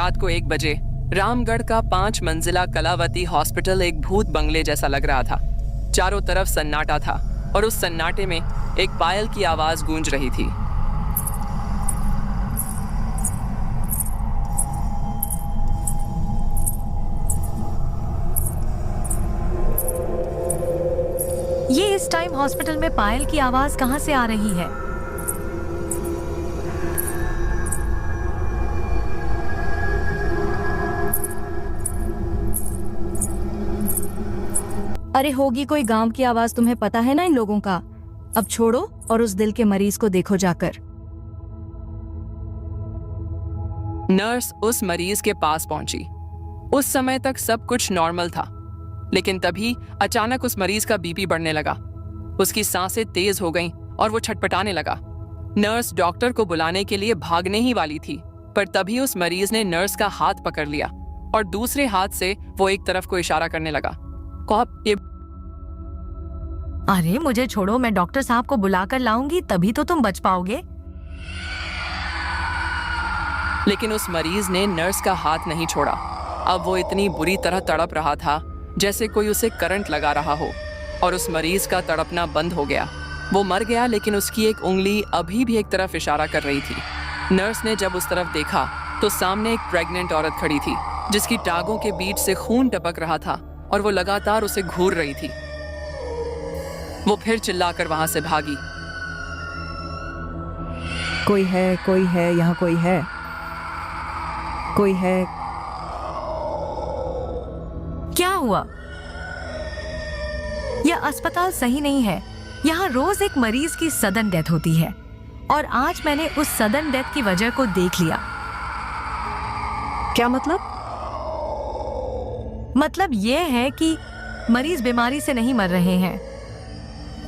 रात को 1 बजे रामगढ़ का 5 मंजिला कलावती हॉस्पिटल एक भूत बंगले जैसा लग रहा था। चारों तरफ सन्नाटा था और उस सन्नाटे में एक पायल की आवाज गूंज रही थी। ये इस टाइम हॉस्पिटल में पायल की आवाज कहां से आ रही है? अरे होगी कोई गांव की आवाज, तुम्हें पता है ना इन लोगों का। अब छोड़ो और उस दिल के मरीज को देखो जाकर। नर्स उस मरीज के पास पहुंची। उस समय तक सब कुछ नॉर्मल था, लेकिन तभी अचानक उस मरीज का बीपी बढ़ने लगा। उसकी सांसें तेज हो गईं और वो छटपटाने लगा। नर्स डॉक्टर को बुलाने के लिए भागने ही वाली थी, पर तभी उस मरीज ने नर्स का हाथ पकड़ लिया और दूसरे हाथ से वो एक तरफ को इशारा करने लगा। ये अरे मुझे छोड़ो, मैं डॉक्टर साहब को बुलाकर लाऊंगी, तभी तो तुम बच पाओगे। लेकिन उस मरीज ने नर्स का हाथ नहीं छोड़ा। अब वो इतनी बुरी तरह तड़प रहा था जैसे कोई उसे करंट लगा रहा हो, और उस मरीज का तड़पना बंद हो गया। वो मर गया, लेकिन उसकी एक उंगली अभी भी एक तरफ इशारा कर रही थी। नर्स ने जब उस तरफ देखा तो सामने एक प्रेग्नेंट औरत खड़ी थी जिसकी टांगों के बीच से खून टपक रहा था और वो लगातार उसे घूर रही थी। वो फिर चिल्लाकर वहां से भागी। कोई है, यहाँ कोई है, कोई है। क्या हुआ? यह अस्पताल सही नहीं है। यहाँ रोज एक मरीज की सडन डेथ होती है, और आज मैंने उस सडन डेथ की वजह को देख लिया। क्या मतलब? मतलब यह है कि मरीज बीमारी से नहीं मर रहे हैं,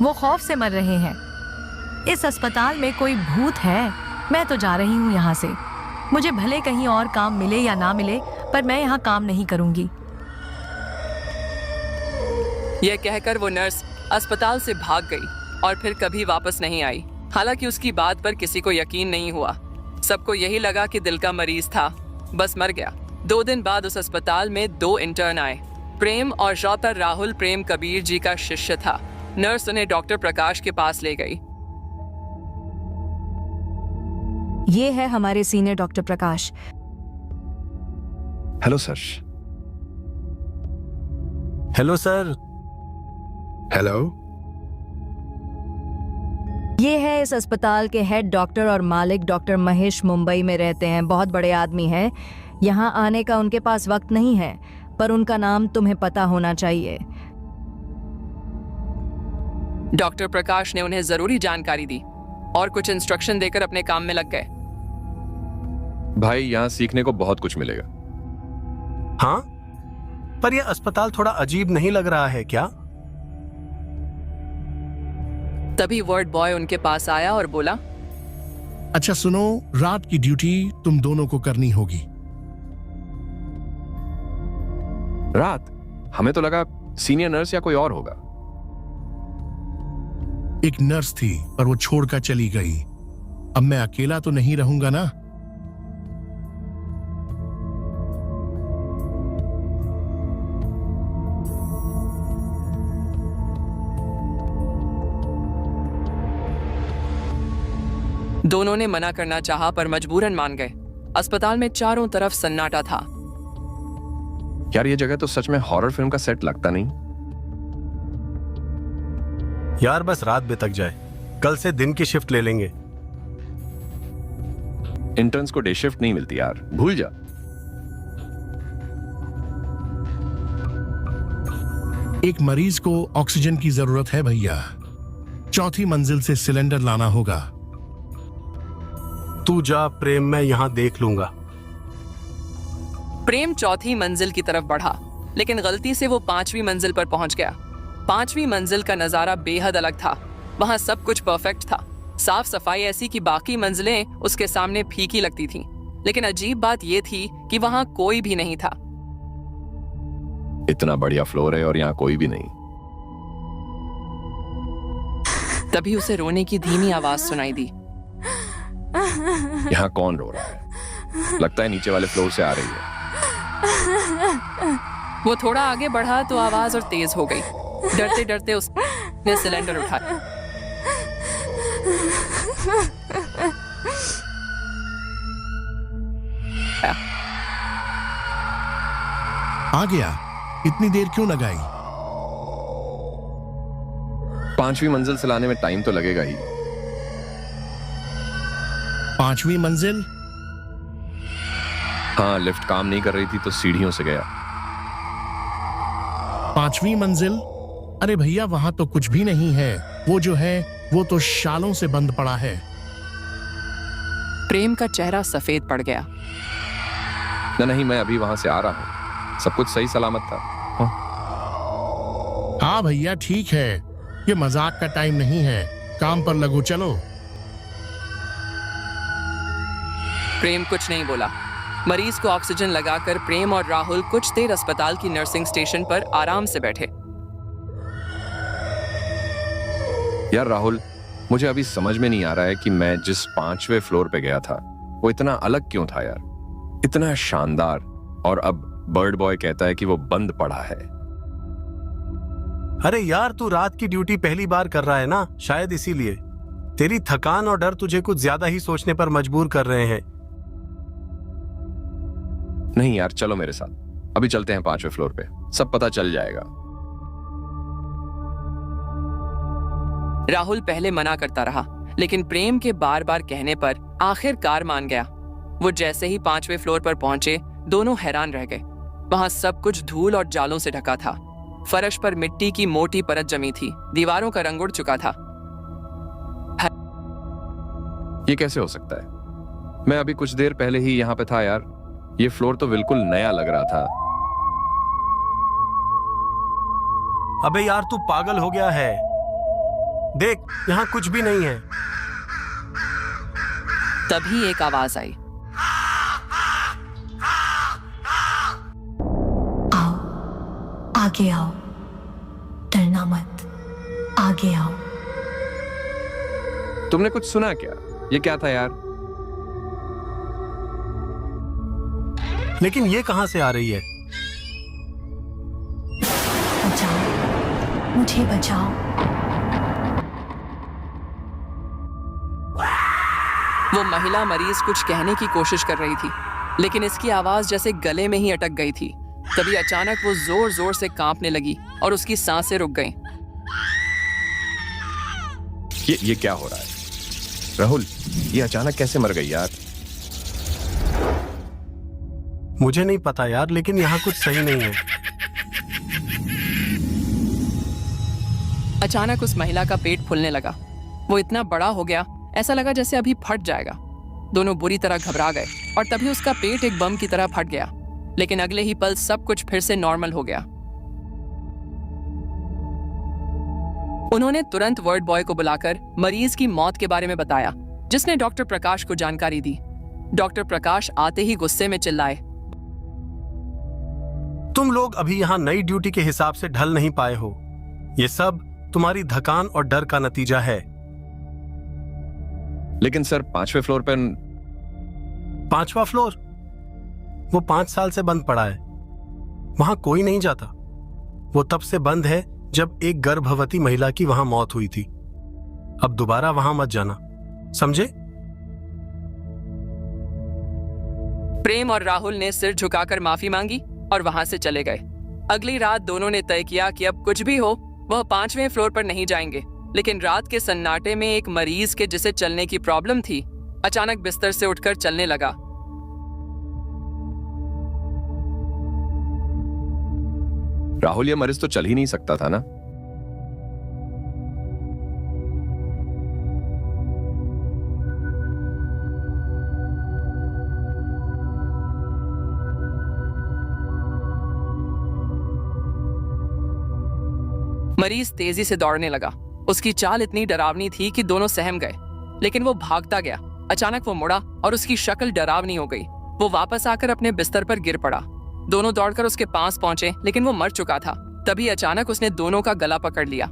वो खौफ से मर रहे हैं। इस अस्पताल में कोई भूत है। मैं तो जा रही हूँ यहाँ से। मुझे भले कहीं और काम मिले या ना मिले, पर मैं यहाँ काम नहीं करूंगी। यह कहकर वो नर्स अस्पताल से भाग गई और फिर कभी वापस नहीं आई। हालांकि उसकी बात पर किसी को यकीन नहीं हुआ। सबको यही लगा कि दिल का मरीज था, बस मर गया। 2 दिन बाद उस अस्पताल में 2 इंटर्न आए। प्रेम और डॉक्टर राहुल प्रेम कबीर जी का शिष्य था। नर्स उन्हें डॉक्टर प्रकाश के पास ले गई। ये है हमारे senior doctor Prakash. Hello sir. Hello sir. Hello. ये है इस अस्पताल के हेड डॉक्टर और मालिक डॉक्टर महेश। मुंबई में रहते हैं, बहुत बड़े आदमी हैं। यहाँ आने का उनके पास वक्त नहीं है, पर उनका नाम तुम्हें पता होना चाहिए। डॉक्टर प्रकाश ने उन्हें जरूरी जानकारी दी और कुछ इंस्ट्रक्शन देकर अपने काम में लग गए। भाई, यहाँ सीखने को बहुत कुछ मिलेगा। हाँ, पर यह अस्पताल थोड़ा अजीब नहीं लग रहा है क्या? तभी वार्ड बॉय उनके पास आया और बोला, अच्छा सुनो, रात की ड्यूटी तुम दोनों को करनी होगी। रात? हमें तो लगा सीनियर नर्स या कोई और होगा। एक नर्स थी, पर वो छोड़कर चली गई। अब मैं अकेला तो नहीं रहूंगा ना। दोनों ने मना करना चाहा, पर मजबूरन मान गए। अस्पताल में चारों तरफ सन्नाटा था। यार, ये जगह तो सच में हॉरर फिल्म का सेट लगता नहीं। यार बस रात बितक जाए, कल से दिन की शिफ्ट ले लेंगे। इंटर्न्स को डे शिफ्ट नहीं मिलती यार, भूल जा। एक मरीज को ऑक्सीजन की जरूरत है भैया। 4थी मंजिल से सिलेंडर लाना होगा। तू जा प्रेम, मैं यहाँ देख लूंगा। प्रेम 4थी मंजिल की तरफ बढ़ा, लेकिन गलती से वो 5वीं मंजिल पर पहुंच गया। 5वीं मंजिल का नजारा बेहद अलग था। वहां सब कुछ परफेक्ट था। साफ सफाई ऐसी कि बाकी मंजिलें उसके सामने फीकी लगती थीं। लेकिन अजीब बात यह थी कि वहां कोई भी नहीं था। इतना बढ़िया फ्लोर है और यहाँ कोई भी नहीं। तभी उसे रोने की धीमी आवाज सुनाई दी। यहाँ कौन रो रहा है? लगता है नीचे वाले फ्लोर से आ रही है। वो थोड़ा आगे बढ़ा तो आवाज और तेज हो गई। डरते डरते उसने सिलेंडर उठाया। आ गया। इतनी देर क्यों लगाई? 5वीं मंजिल से लाने में टाइम तो लगेगा ही। 5वीं मंजिल? हाँ, लिफ्ट काम नहीं कर रही थी तो सीढ़ियों से गया। 5वीं मंजिल? अरे भैया, वहां तो कुछ भी नहीं है। वो जो है वो तो शालों से बंद पड़ा है। प्रेम का चेहरा सफेद पड़ गया। नहीं, मैं अभी वहां से आ रहा हूं। सब कुछ सही सलामत था। हाँ भैया, ठीक है। ये मजाक का टाइम नहीं है। काम पर लगो, चलो। प्रेम कुछ नहीं बोला। मरीज को ऑक्सीजन लगाकर प्रेम और राहुल कुछ देर अस्पताल की नर्सिंग स्टेशन पर आराम से बैठे। यार राहुल, मुझे अभी समझ में नहीं आ रहा है कि मैं जिस 5वें फ्लोर पे गया था वो इतना अलग क्यों था यार। इतना शानदार, और अब बर्ड बॉय कहता है कि वो बंद पड़ा है। अरे यार, तू रात की ड्यूटी पहली बार कर रहा है ना, शायद इसीलिए तेरी थकान और डर तुझे कुछ ज्यादा ही सोचने पर मजबूर कर रहे हैं। नहीं यार, चलो मेरे साथ। अभी चलते हैं 5वें फ्लोर पे, सब पता चल जाएगा। राहुल पहले मना करता रहा, लेकिन प्रेम के बार बार कहने पर आखिरकार मान गया। वो जैसे ही 5वें फ्लोर पर पहुंचे, दोनों हैरान रह गए। वहां सब कुछ धूल और जालों से ढका था। फर्श पर मिट्टी की मोटी परत जमी थी। दीवारों का रंग उड़ चुका था। ये कैसे हो सकता है? मैं अभी कुछ देर पहले ही यहाँ पे था यार। ये फ्लोर तो बिल्कुल नया लग रहा था। अबे यार, तू पागल हो गया है। देख, यहाँ कुछ भी नहीं है। तभी एक आवाज आई। आओ, आगे आओ, डरना मत, आगे आओ। तुमने कुछ सुना क्या? ये क्या था यार? लेकिन ये कहां से आ रही है? बचाओ, मुझे बचाओ। वो महिला मरीज कुछ कहने की कोशिश कर रही थी, लेकिन इसकी आवाज जैसे गले में ही अटक गई थी। तभी अचानक वो जोर जोर से कांपने लगी और उसकी सांसें रुक गईं। ये क्या हो रहा है? राहुल, ये अचानक कैसे मर गई यार? मुझे नहीं पता यार, लेकिन यहाँ कुछ सही नहीं है। अचानक उस महिला का पेट फूलने लगा। वो इतना बड़ा हो गया, ऐसा लगा जैसे अभी फट जाएगा। दोनों बुरी तरह घबरा गए और तभी उसका पेट एक बम की तरह फट गया। लेकिन अगले ही पल सब कुछ फिर से नॉर्मल हो गया। उन्होंने तुरंत वर्ड बॉय को बुलाकर मरीज की मौत के बारे में बताया, जिसने डॉक्टर प्रकाश को जानकारी दी। डॉक्टर प्रकाश आते ही गुस्से में चिल्लाए, तुम लोग अभी यहाँ नई ड्यूटी के हिसाब से ढल नहीं पाए हो। ये सब तुम्हारी थकान और डर का नतीजा है। लेकिन सर, 5वें फ्लोर पर 5वां फ्लोर? वो 5 साल से बंद पड़ा है। वहां कोई नहीं जाता। वो तब से बंद है जब एक गर्भवती महिला की वहां मौत हुई थी। अब दोबारा वहां मत जाना, समझे? प्रेम और राहुल ने सिर झुकाकर माफी मांगी और वहां से चले गए। अगली रात दोनों ने तय किया कि अब कुछ भी हो, वह 5वें फ्लोर पर नहीं जाएंगे। लेकिन रात के सन्नाटे में एक मरीज के जिसे चलने की प्रॉब्लम थी, अचानक बिस्तर से उठकर चलने लगा। राहुल, ये मरीज तो चल ही नहीं सकता था ना? मरीज तेजी से दौड़ने लगा। उसकी चाल इतनी डरावनी थी कि दोनों सहम गए। लेकिन वो भागता गया। अचानक वो मुड़ा और उसकी शक्ल डरावनी हो गई। वो वापस आकर अपने बिस्तर पर गिर पड़ा। दोनों दौड़कर उसके पास पहुंचे, लेकिन वो मर चुका था। तभी अचानक उसने दोनों का गला पकड़ लिया।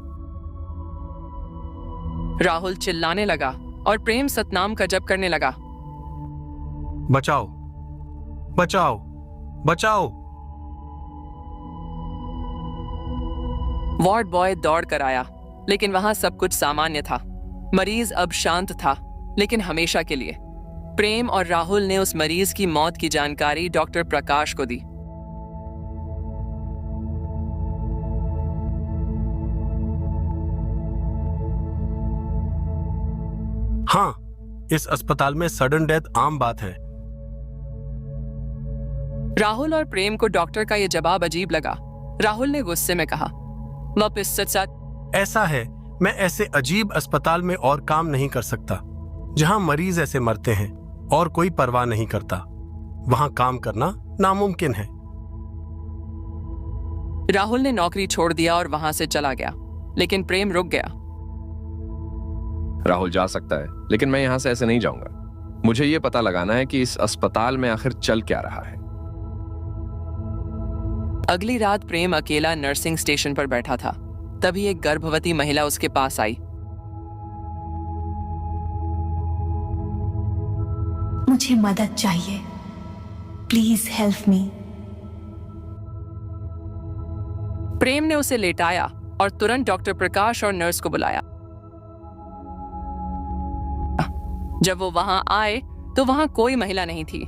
राहुल चिल्लाने लगा और प्रेम सतनाम का जप करने लगा। बचाओ, बचाओ, बचाओ। वार्ड बॉय दौड़ कर आया, लेकिन वहां सब कुछ सामान्य था। मरीज अब शांत था, लेकिन हमेशा के लिए। प्रेम और राहुल ने उस मरीज की मौत की जानकारी डॉक्टर प्रकाश को दी। हाँ, इस अस्पताल में सडन डेथ आम बात है। राहुल और प्रेम को डॉक्टर का यह जवाब अजीब लगा। राहुल ने गुस्से में कहा, वापिस सच ऐसा है, मैं ऐसे अजीब अस्पताल में और काम नहीं कर सकता जहां मरीज ऐसे मरते हैं और कोई परवाह नहीं करता। वहां काम करना नामुमकिन है। राहुल ने नौकरी छोड़ दिया और वहां से चला गया, लेकिन प्रेम रुक गया। राहुल जा सकता है, लेकिन मैं यहां से ऐसे नहीं जाऊंगा। मुझे यह पता लगाना है कि इस अस्पताल में आखिर चल क्या रहा है। अगली रात प्रेम अकेला नर्सिंग स्टेशन पर बैठा था। तभी एक गर्भवती महिला उसके पास आई। मुझे मदद चाहिए, प्लीज हेल्प मी। प्रेम ने उसे लेटाया और तुरंत डॉक्टर प्रकाश और नर्स को बुलाया। जब वो वहां आए तो वहां कोई महिला नहीं थी।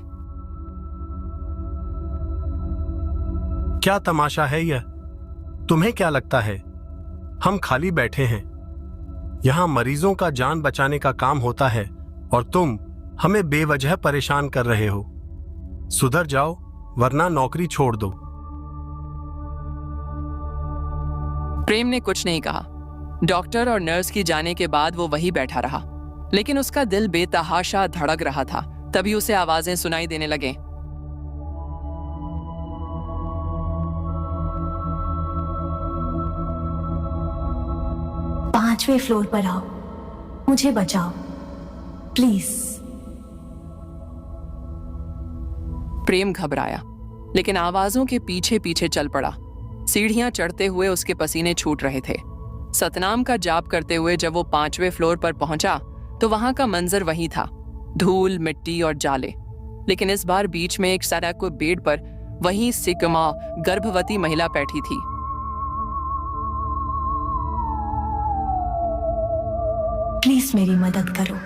क्या तमाशा है यह? तुम्हें क्या लगता है हम खाली बैठे हैं? यहां मरीजों का जान बचाने का काम होता है और तुम हमें बेवजह परेशान कर रहे हो। सुधर जाओ, वरना नौकरी छोड़ दो। प्रेम ने कुछ नहीं कहा। डॉक्टर और नर्स की जाने के बाद वो वहीं बैठा रहा, लेकिन उसका दिल बेतहाशा धड़क रहा था। तभी उसे आवाजें सुनाई देने लगे। पांचवें फ्लोर पर आओ, मुझे बचाओ प्लीज। प्रेम घबराया, लेकिन आवाजों के पीछे पीछे चल पड़ा। सीढ़ियां चढ़ते हुए उसके पसीने छूट रहे थे। सतनाम का जाप करते हुए जब वो 5वें फ्लोर पर पहुंचा तो वहां का मंजर वही था, धूल, मिट्टी और जाले। लेकिन इस बार बीच में एक सड़क बेड पर वही सिकमा गर्भवती महिला बैठी थी। प्लीज मेरी मदद करो,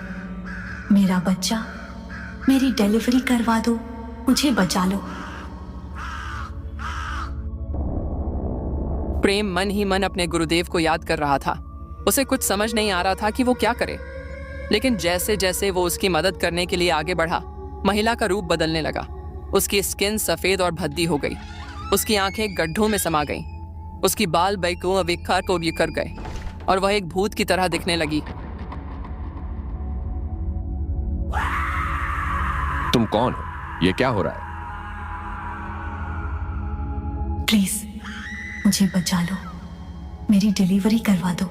मेरा बच्चा, मेरी डिलीवरी करवा दो, मुझे बचा लो। प्रेम मन ही मन अपने गुरुदेव को याद कर रहा था। उसे कुछ समझ नहीं आ रहा था कि वो क्या करे, लेकिन जैसे जैसे वो उसकी मदद करने के लिए आगे बढ़ा, महिला का रूप बदलने लगा। उसकी स्किन सफेद और भद्दी हो गई, उसकी आंखें गड्ढों में समा गईं, उसकी बाल बैकों अविक्कार को बिखर गए और वह एक भूत की तरह दिखने लगी। तुम कौन हो? ये क्या हो रहा है? प्लीज मुझे बचा लो, मेरी डिलीवरी करवा दो।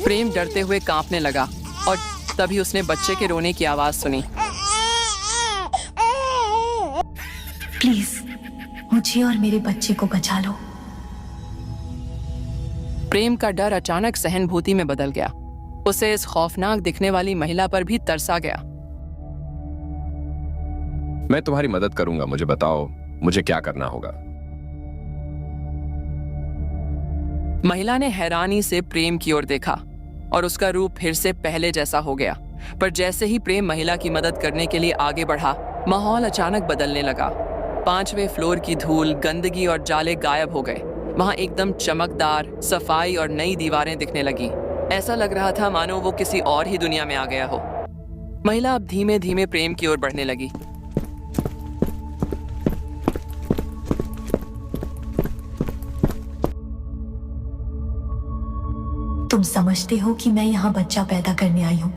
प्रेम डरते हुए कांपने लगा और तभी उसने बच्चे के रोने की आवाज सुनी। प्लीज मुझे और मेरे बच्चे को बचा लो। प्रेम का डर अचानक सहानुभूति में बदल गया। उसे इस खौफनाक दिखने वाली महिला पर भी तरसा गया। मैं तुम्हारी मदद करूंगा, मुझे बताओ मुझे क्या करना होगा। महिला ने हैरानी से प्रेम की ओर देखा और उसका रूप फिर से पहले जैसा हो गया। पर जैसे ही प्रेम महिला की मदद करने के लिए आगे बढ़ा, माहौल अचानक बदलने लगा। 5वें फ्लोर की धूल, गंदगी और जाले गायब हो गए। वहां एकदम चमकदार सफाई और नई दीवारें दिखने लगी। ऐसा लग रहा था मानो वो किसी और ही दुनिया में आ गया हो। महिला अब धीमे धीमे प्रेम की ओर बढ़ने लगी। तुम समझते हो कि मैं यहाँ बच्चा पैदा करने आई हूं।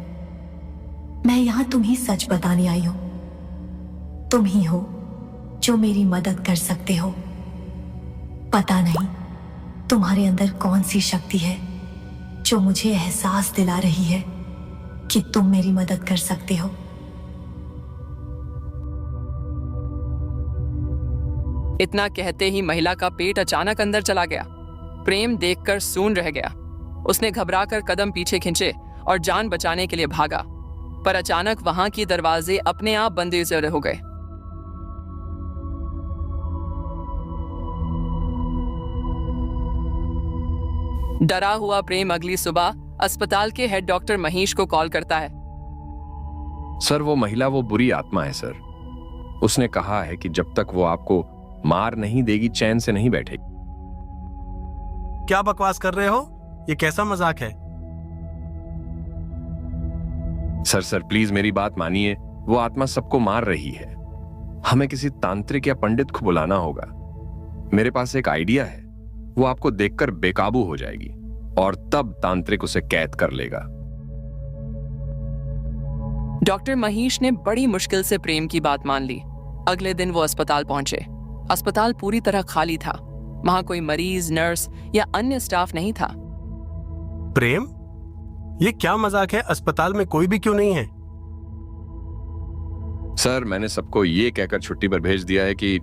मैं यहाँ तुम्हें सच बताने आई हूं। तुम ही हो जो मेरी मदद कर सकते हो। पता नहीं तुम्हारे अंदर कौन सी शक्ति है जो मुझे एहसास दिला रही है कि तुम मेरी मदद कर सकते हो। इतना कहते ही महिला का पेट अचानक अंदर चला गया। प्रेम देखकर सून रह गया। उसने घबराकर कदम पीछे खींचे और जान बचाने के लिए भागा। पर अचानक वहां के दरवाजे अपने आप बंद हो गए। डरा हुआ प्रेम अगली सुबह अस्पताल के हेड डॉक्टर महेश को कॉल करता है। सर, वो महिला वो बुरी आत्मा है सर। उसने कहा है कि जब तक वो आपको मार नहीं देगी चैन से नहीं बैठेगी। क्या बकवास कर रहे हो? ये कैसा मजाक है? सर प्लीज मेरी बात मानिए। वो आत्मा सबको मार रही है। हमें किसी तांत्रिक या पंडित को बुलाना होगा। मेरे पास एक आइडिया है। वो आपको देखकर बेकाबू हो जाएगी और तब तांत्रिक उसे कैद कर लेगा। डॉक्टर महेश ने बड़ी मुश्किल से प्रेम की बात मान ली। अगले दिन वो अस्पताल पहुंचे। अस्पताल पूरी तरह खाली था। वहां कोई मरीज, नर्स या अन्य स्टाफ नहीं था। प्रेम, ये क्या मजाक है? अस्पताल में कोई भी क्यों नहीं है? सर, मैंने सबको ये कहकर छुट्टी पर भेज दिया है कि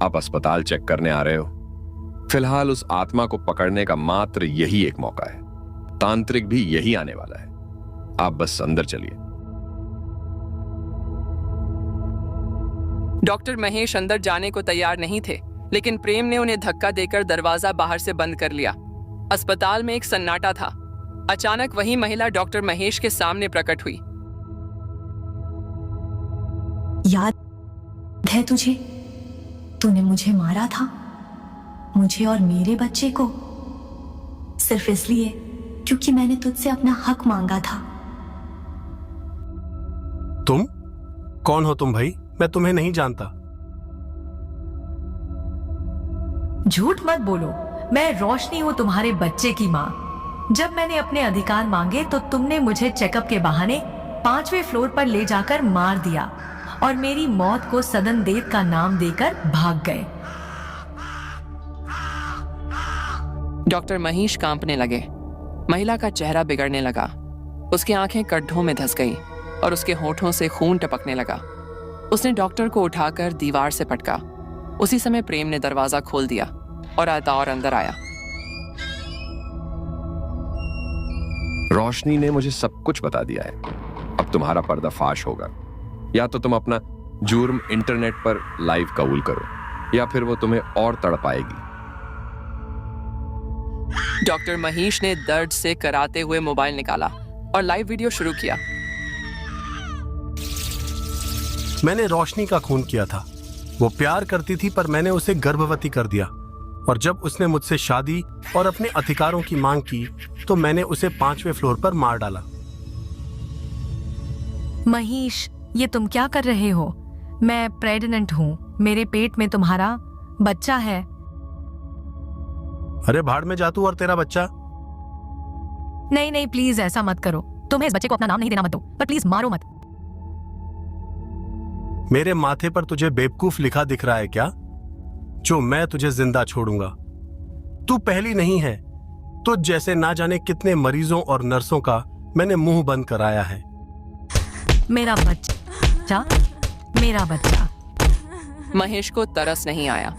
आप अस्पताल चेक करने आ रहे हो। फिलहाल उस आत्मा को पकड़ने का मात्र यही एक मौका है। तांत्रिक भी यही आने वाला है। आप बस अंदर चलिए। डॉक्टर महेश अंदर जाने को तैयार नहीं थे, लेकिन प्रेम ने उन्हें धक्का देकर दरवाजा बाहर से बंद कर लिया। अस्पताल में एक सन्नाटा था। अचानक वही महिला डॉक्टर महेश के सामने प्रकट हुई। याद है तुझे? तूने मुझे मारा था, मुझे और मेरे बच्चे को, सिर्फ इसलिए क्योंकि मैंने तुझसे अपना हक मांगा था। तुम कौन हो तुम भाई? मैं तुम्हें नहीं जानता। झूठ मत बोलो। मैं रोशनी हूँ, तुम्हारे बच्चे की माँ। जब मैंने अपने अधिकार मांगे तो तुमने मुझे चेकअप के बहाने 5वें फ्लोर पर ले जाकर मार दिया और मेरी मौत को सदन देव का नाम देकर भाग गए। डॉक्टर महेश कांपने लगे। महिला का चेहरा बिगड़ने लगा। उसकी आंखें गड्ढों में धंस गई और उसके होठों से खून टपकने लगा। उसने डॉक्टर को उठाकर दीवार से पटका। उसी समय प्रेम ने दरवाजा खोल दिया और आतार अंदर आया। रोशनी ने मुझे सब कुछ बता दिया है। अब तुम्हारा पर्दाफाश होगा। या तो तुम अपना जुर्म इंटरनेट पर लाइव कबूल करो या फिर वो तुम्हें और तड़पाएगी। डॉक्टर महेश ने दर्द से कराते हुए मोबाइल निकाला और लाइव वीडियो शुरू किया। मैंने रोशनी का खून किया था। वो प्यार करती थी पर मैंने उसे गर्भवती कर दिया, और जब उसने मुझसे शादी और अपने अधिकारों की मांग की तो मैंने उसे 5वें फ्लोर पर मार डाला। महेश, ये तुम क्या कर रहे हो? मैं प्रेग्नेंट हूँ। मेरे पेट में तुम्हारा बच्चा है। अरे भाड़ में जा तू और तेरा बच्चा। नहीं, प्लीज ऐसा मत करो। तुम्हें इस बच्चे को अपना नाम नहीं देना मत दो, पर प्लीज मारो मत। मेरे माथे पर तुझे बेवकूफ लिखा दिख रहा है क्या, जो मैं तुझे जिंदा छोड़ूंगा? तू पहली नहीं है। तुझ जैसे ना जाने कितने मरीजों और नर्सों का मैंने मुंह बंद कराया है। मेरा बच्चा, मेरा बच्चा। महेश को तरस नहीं आया।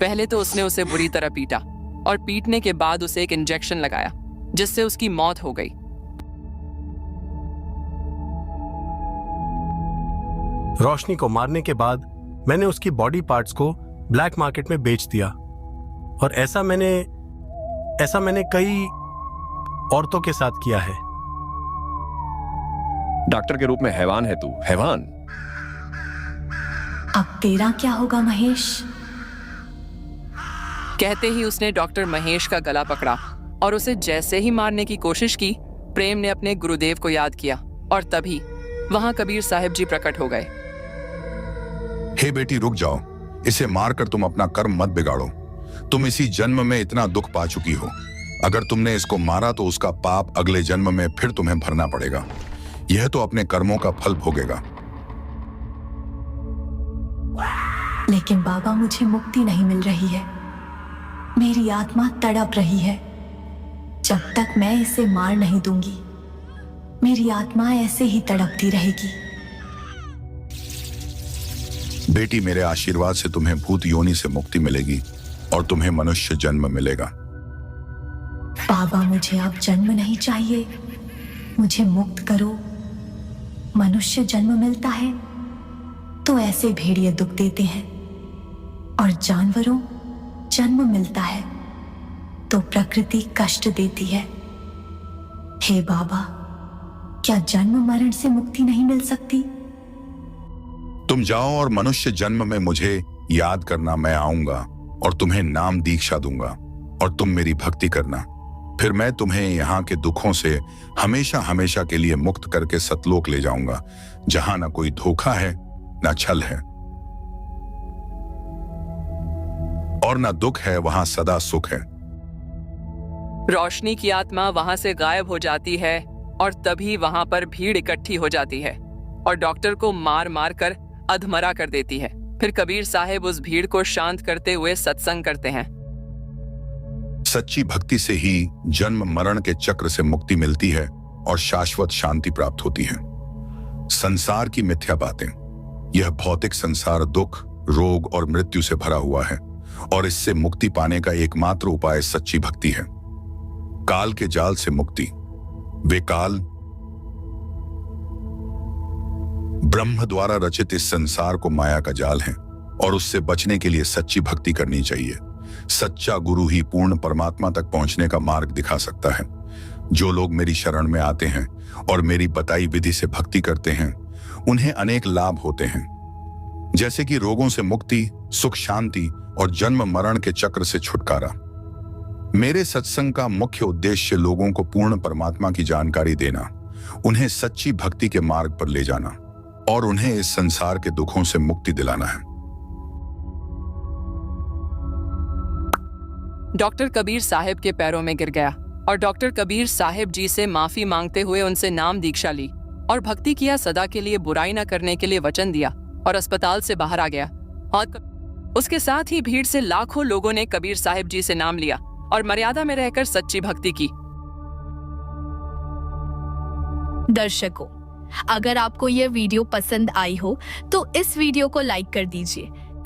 पहले तो उसने उसे बुरी तरह पीटा और पीटने के बाद उसे एक इंजेक्शन लगाया जिससे उसकी मौत हो गई। रोशनी को मारने के बाद मैंने उसकी बॉडी पार्ट्स को ब्लैक मार्केट में बेच दिया, और ऐसा मैंने कई औरतों के साथ किया है। डॉक्टर के रूप में हैवान है तू, हैवान। अब तेरा क्या होगा महेश? कहते ही उसने डॉक्टर महेश का गला पकड़ा और उसे जैसे ही मारने की कोशिश की, प्रेम ने अपने गुरुदेव को याद किया और तभी वहां कबीर साहिब जी प्रकट हो गए। हे बेटी, रुक जाओ। इसे मारकर तुम अपना कर्म मत बिगाड़ो। तुम इसी जन्म में इतना दुख पा चुकी हो। अगर तुमने इसको मारा तो उसका पाप अगले जन्म में फिर तुम्हें भरना पड़ेगा। यह तो अपने कर्मों का फल भोगेगा। लेकिन बाबा, मुझे मुक्ति नहीं मिल रही है। मेरी आत्मा तड़प रही है। जब तक मैं इसे मार नहीं दूंगी, मेरी आत्मा ऐसे ही तड़पती रहेगी। बेटी, मेरे आशीर्वाद से तुम्हें भूत योनि से मुक्ति मिलेगी और तुम्हें मनुष्य जन्म मिलेगा। बाबा, मुझे अब जन्म नहीं चाहिए। मुझे मुक्त करो। मनुष्य जन्म मिलता है तो ऐसे भेड़िए दुख देते हैं, और जानवरों जन्म मिलता है तो प्रकृति कष्ट देती है। हे बाबा, क्या जन्म मरण से मुक्ति नहीं मिल सकती? तुम जाओ और मनुष्य जन्म में मुझे याद करना, मैं आऊंगा और तुम्हें नाम दीक्षा दूंगा और तुम मेरी भक्ति करना। फिर मैं तुम्हें यहाँ के दुखों से हमेशा हमेशा के लिए मुक्त करके सतलोक ले जाऊंगा, जहां ना कोई धोखा है, ना छल है और ना दुख है, वहां सदा सुख है। रोशनी की आत्मा वहां से गायब हो जाती है और तभी वहां पर भीड़ इकट्ठी हो जाती है और डॉक्टर को मार मार कर अधमरा कर देती है। फिर कबीर साहब उस भीड़ को शांत करते हुए सत्संग करते हैं। सच्ची भक्ति से ही जन्म मरण के चक्र से मुक्ति मिलती है और शाश्वत शांति प्राप्त होती है। संसार की मिथ्या बातें, यह भौतिक संसार दुख, रोग और मृत्यु से भरा हुआ है और इससे मुक्ति पाने का एकमात्र उपाय सच्ची भक्ति है। काल के जाल से मुक्ति। वे काल ब्रह्म द्वारा रचित इस संसार को माया का जाल है और उससे बचने के लिए सच्ची भक्ति करनी चाहिए। सच्चा गुरु ही पूर्ण परमात्मा तक पहुंचने का मार्ग दिखा सकता है। जो लोग मेरी शरण में आते हैं और मेरी बताई विधि से भक्ति करते हैं, उन्हें अनेक लाभ होते हैं, जैसे कि रोगों से मुक्ति, सुख शांति और जन्म मरण के चक्र से छुटकारा। मेरे सत्संग का मुख्य उद्देश्य लोगों को पूर्ण परमात्मा की जानकारी देना, उन्हें सच्ची भक्ति के मार्ग पर ले जाना और उन्हें इस संसार के दुखों से मुक्ति दिलाना है। डॉक्टर कबीर साहब के पैरों में गिर गया और डॉक्टर कबीर साहब जी से माफी मांगते हुए उनसे नाम दीक्षा ली और भक्ति किया, सदा के लिए बुराई न करने के लिए वचन दिया और अस्पताल से बाहर आ गया। और उसके साथ ही भीड़ से लाखों लोगों ने कबीर साहब जी से नाम लिया और मर्यादा में रहकर सच्ची भक्ति की। दर्शकों, अगर आपको यह वीडियो पसंद आई हो तो इस वीडियो को लाइक कर दीजिए